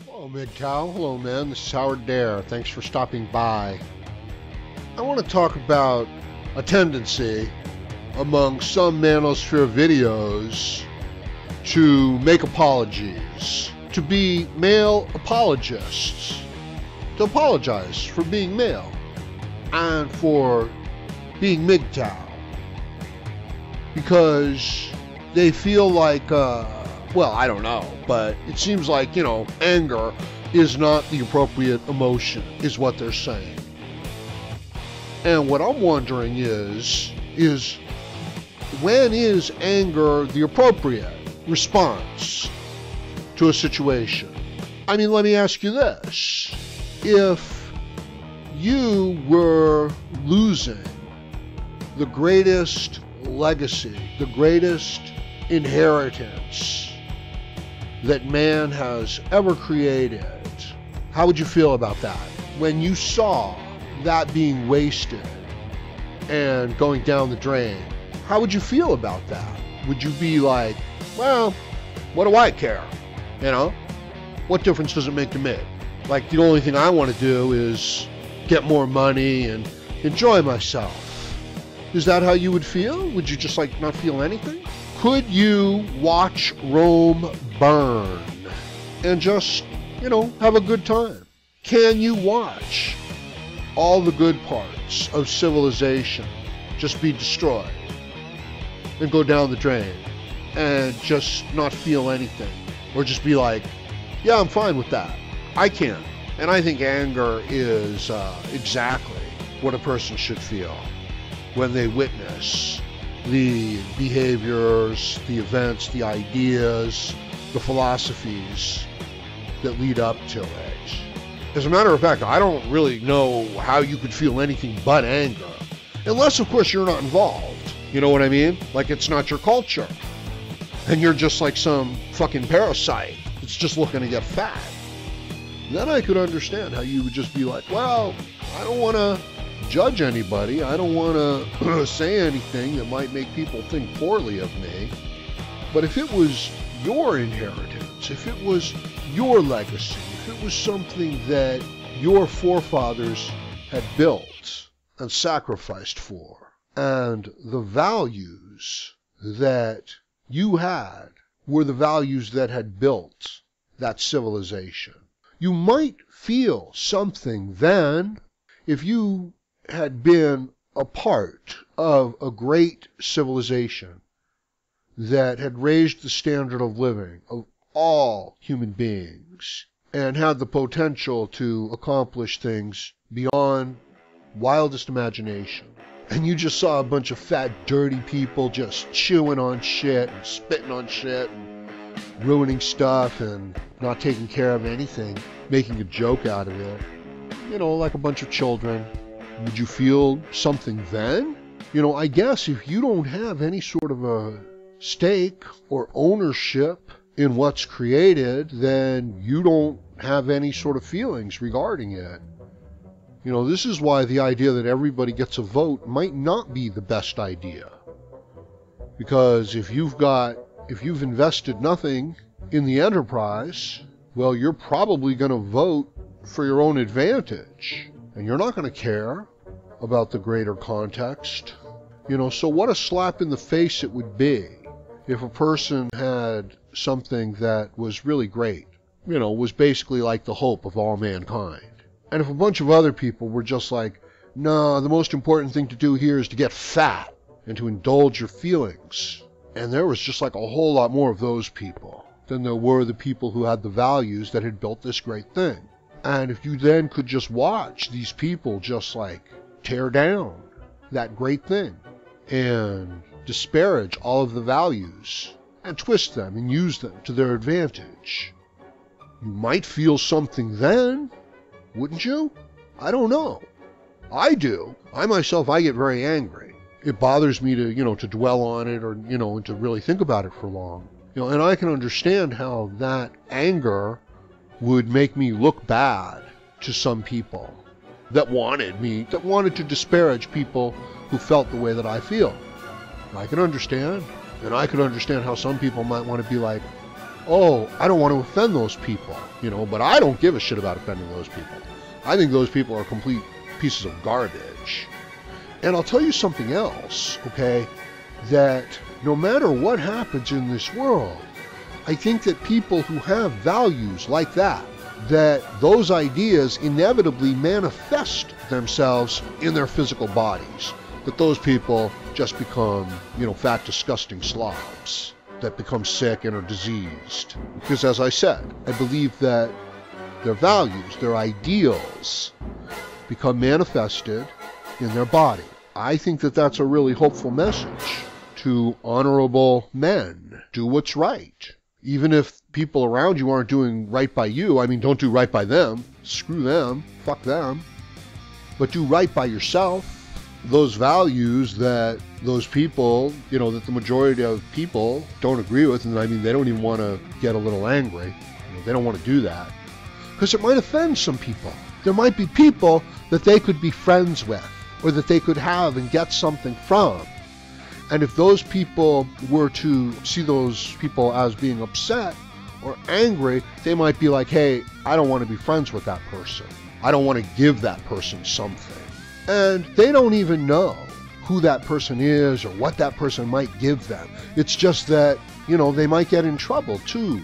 Hello, MGTOW. Hello, man. This is Howard Dare. Thanks for stopping by. I want to talk about a tendency among some manosphere videos to make apologies, to be male apologists, to apologize for being male and for being MGTOW, because they feel like, well, I don't know, but it seems like, anger is not the appropriate emotion, is what they're saying. And what I'm wondering is when is anger the appropriate response to a situation? I mean, let me ask you this. If you were losing the greatest legacy, the greatest inheritance that man has ever created, how would you feel about that? When you saw that being wasted and going down the drain, how would you feel about that? Would you be like, well, what do I care? What difference does it make to me? Like, the only thing I want to do is get more money and enjoy myself. Is that how you would feel? Would you just not feel anything? Could you watch Rome burn and just, have a good time? Can you watch all the good parts of civilization just be destroyed and go down the drain and just not feel anything? Or just be like, yeah, I'm fine with that. I can. And I think anger is exactly what a person should feel when they witness the behaviors, the events, the ideas, the philosophies that lead up to it. As a matter of fact, I don't really know how you could feel anything but anger. Unless, of course, you're not involved. You know what I mean? Like, it's not your culture. And you're just like some fucking parasite that's just looking to get fat. Then I could understand how you would just be like, well, I don't want to judge anybody. I don't want to say anything that might make people think poorly of me. But if it was your inheritance, if it was your legacy, if it was something that your forefathers had built and sacrificed for, and the values that you had were the values that had built that civilization, you might feel something then. If you had been a part of a great civilization that had raised the standard of living of all human beings and had the potential to accomplish things beyond wildest imagination, and you just saw a bunch of fat, dirty people just chewing on shit and spitting on shit and ruining stuff and not taking care of anything, making a joke out of it, like a bunch of children, would you feel something then? I guess if you don't have any sort of a stake or ownership in what's created, then you don't have any sort of feelings regarding it. This is why the idea that everybody gets a vote might not be the best idea. Because if you've invested nothing in the enterprise, well, you're probably going to vote for your own advantage. And you're not going to care about the greater context. So what a slap in the face it would be if a person had something that was really great, was basically like the hope of all mankind. And if a bunch of other people were just like, no, the most important thing to do here is to get fat and to indulge your feelings. And there was just like a whole lot more of those people than there were the people who had the values that had built this great thing. And if you then could just watch these people just tear down that great thing and disparage all of the values and twist them and use them to their advantage, you might feel something then, wouldn't you? I don't know. I do. I myself, I get very angry. It bothers me to dwell on it or, and to really think about it for long. And I can understand how that anger would make me look bad to some people that wanted to disparage people who felt the way that I feel. I can understand. And I could understand how some people might want to be like, oh, I don't want to offend those people, but I don't give a shit about offending those people. I think those people are complete pieces of garbage. And I'll tell you something else, okay, that no matter what happens in this world, I think that people who have values like that those ideas inevitably manifest themselves in their physical bodies. That those people just become, fat, disgusting slobs that become sick and are diseased. Because as I said, I believe that their values, their ideals, become manifested in their body. I think that that's a really hopeful message to honorable men. Do what's right. Even if people around you aren't doing right by you, don't do right by them. Screw them. Fuck them. But do right by yourself. Those values that those people, that the majority of people don't agree with, and they don't even want to get a little angry. They don't want to do that. Because it might offend some people. There might be people that they could be friends with, or that they could have and get something from. And if those people were to see those people as being upset or angry, they might be like, hey, I don't want to be friends with that person. I don't want to give that person something. And they don't even know who that person is or what that person might give them. It's just that, they might get in trouble too.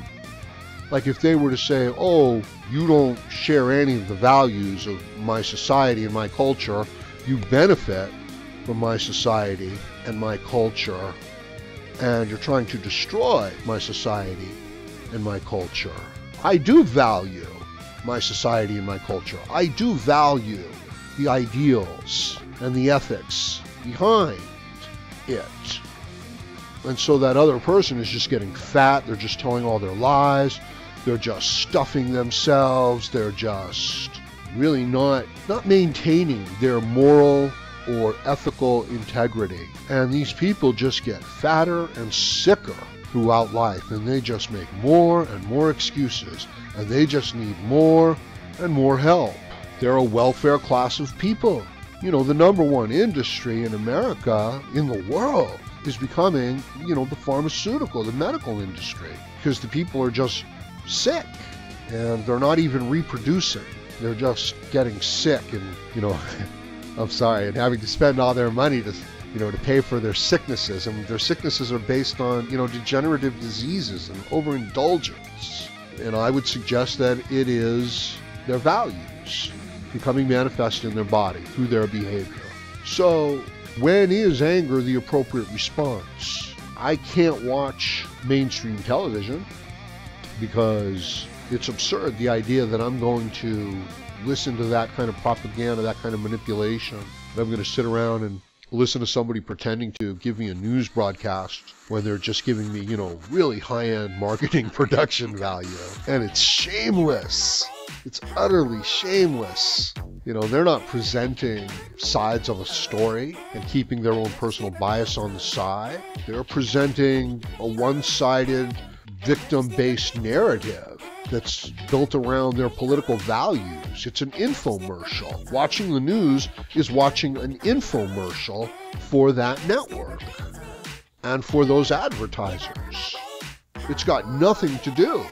Like if they were to say, oh, you don't share any of the values of my society and my culture, you benefit from my society and my culture, and you're trying to destroy my society and my culture. I do value my society and my culture. I do value the ideals and the ethics behind it. And so that other person is just getting fat, they're just telling all their lies, they're just stuffing themselves, they're just really not maintaining their moral or ethical integrity. And these people just get fatter and sicker throughout life, and they just make more and more excuses, and they just need more and more help. They're a welfare class of people. The number one industry in America, in the world, is becoming, the pharmaceutical, the medical industry, because the people are just sick, and they're not even reproducing. They're just getting sick and, and having to spend all their money to pay for their sicknesses. And their sicknesses are based on, degenerative diseases and overindulgence. And I would suggest that it is their values becoming manifest in their body through their behavior. So when is anger the appropriate response? I can't watch mainstream television because it's absurd, the idea that I'm going to listen to that kind of propaganda, that kind of manipulation. I'm going to sit around and listen to somebody pretending to give me a news broadcast when they're just giving me, really high-end marketing production value. And it's shameless. It's utterly shameless. They're not presenting sides of a story and keeping their own personal bias on the side. They're presenting a one-sided, victim-based narrative that's built around their political values. It's an infomercial. Watching the news is watching an infomercial for that network and for those advertisers. It's got nothing to do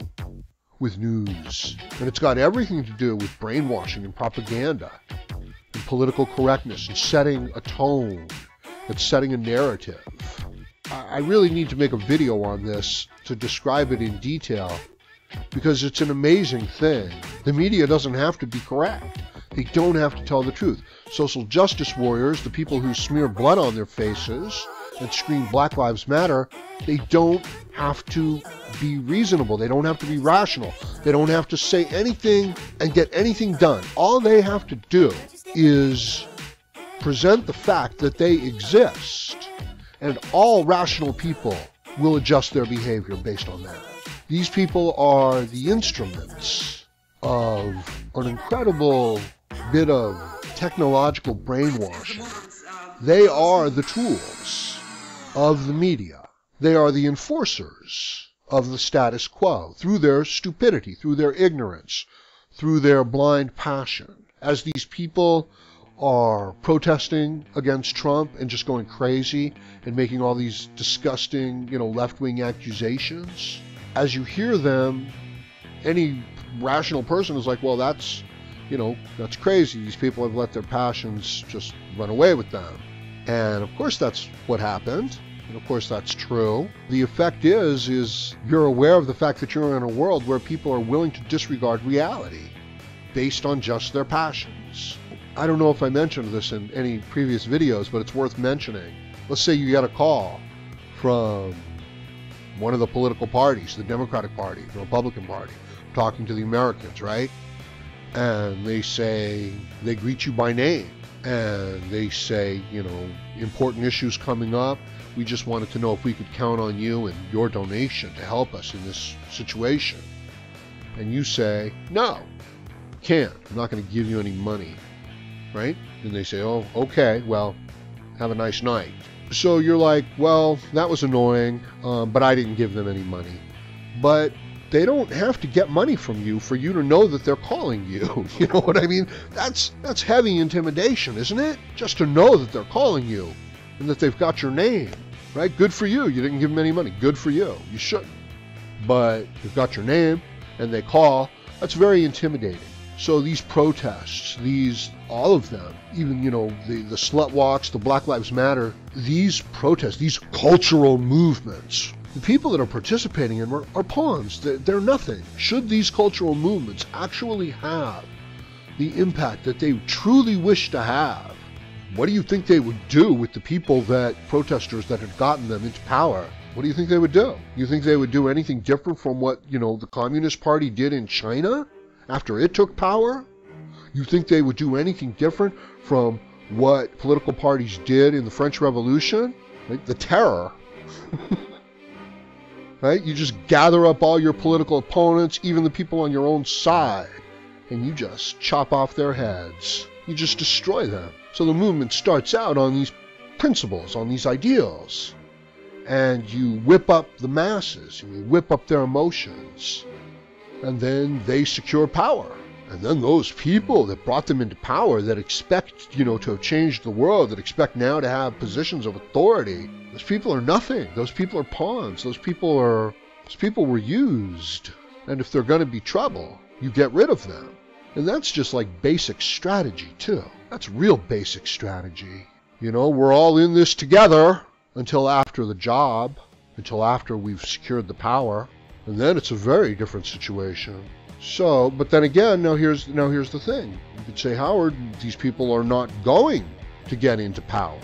with news, and it's got everything to do with brainwashing and propaganda and political correctness and setting a tone and setting a narrative. I really need to make a video on this to describe it in detail, because it's an amazing thing. The media doesn't have to be correct. They don't have to tell the truth. Social justice warriors, the people who smear blood on their faces and scream Black Lives Matter, they don't have to be reasonable. They don't have to be rational. They don't have to say anything and get anything done. All they have to do is present the fact that they exist, and all rational people will adjust their behavior based on that. These people are the instruments of an incredible bit of technological brainwashing. They are the tools of the media. They are the enforcers of the status quo through their stupidity, through their ignorance, through their blind passion. As these people are protesting against Trump and just going crazy and making all these disgusting, left-wing accusations, as you hear them, any rational person is like, well, that's crazy. These people have let their passions just run away with them. And of course that's what happened. And of course that's true. The effect is you're aware of the fact that you're in a world where people are willing to disregard reality based on just their passions. I don't know if I mentioned this in any previous videos, but it's worth mentioning. Let's say you get a call from one of the political parties, the Democratic Party, the Republican Party, talking to the Americans, right? And they say, they greet you by name, and they say, important issues coming up. We just wanted to know if we could count on you and your donation to help us in this situation. And you say, no, can't. I'm not going to give you any money, right? And they say, oh, okay, well, have a nice night. So you're like, well, that was annoying, but I didn't give them any money. But they don't have to get money from you for you to know that they're calling you. You know what I mean? That's heavy intimidation, isn't it? Just to know that they're calling you and that they've got your name, right? Good for you. You didn't give them any money. Good for you. You shouldn't. But they've got your name and they call. That's very intimidating. So these protests, all of them, even, the slut walks, the Black Lives Matter, these protests, these cultural movements, the people that are participating in are pawns. They're nothing. Should these cultural movements actually have the impact that they truly wish to have, what do you think they would do with the protesters that had gotten them into power? What do you think they would do? You think they would do anything different from what, the Communist Party did in China after it took power? You think they would do anything different from what political parties did in the French Revolution? Like the terror. Right? You just gather up all your political opponents, even the people on your own side, and you just chop off their heads. You just destroy them. So the movement starts out on these principles, on these ideals, and you whip up the masses, and you whip up their emotions, and then they secure power. And then those people that brought them into power, that expect, to have changed the world, that expect now to have positions of authority, those people are nothing. Those people are pawns. Those people were used. And if they're going to be trouble, you get rid of them. And that's just like basic strategy too. That's real basic strategy. We're all in this together until after the job, until after we've secured the power. And then it's a very different situation. So, but then again, now here's the thing. You could say, Howard, these people are not going to get into power.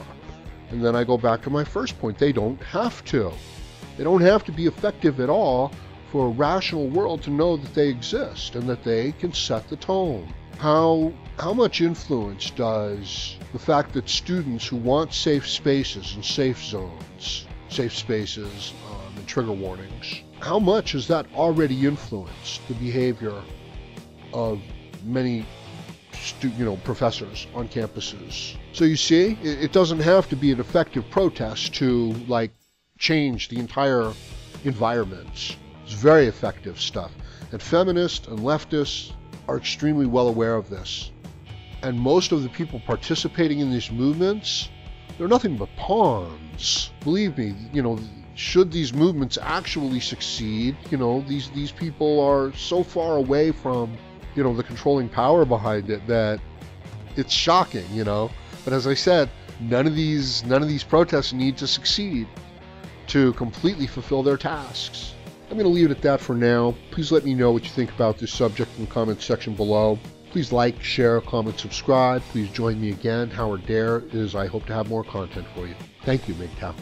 And then I go back to my first point. They don't have to. They don't have to be effective at all for a rational world to know that they exist and that they can set the tone. How much influence does the fact that students who want safe spaces and safe zones, safe spaces and trigger warnings, how much has that already influenced the behavior of many professors on campuses? So you see, it doesn't have to be an effective protest to change the entire environment. It's very effective stuff. And feminists and leftists are extremely well aware of this. And most of the people participating in these movements, they're nothing but pawns. Believe me, should these movements actually succeed, these people are so far away from, the controlling power behind it that it's shocking, But as I said, none of these protests need to succeed to completely fulfill their tasks. I'm going to leave it at that for now. Please let me know what you think about this subject in the comments section below. Please like, share, comment, subscribe. Please join me again, Howard Dare, as I hope to have more content for you. Thank you, MGTOW.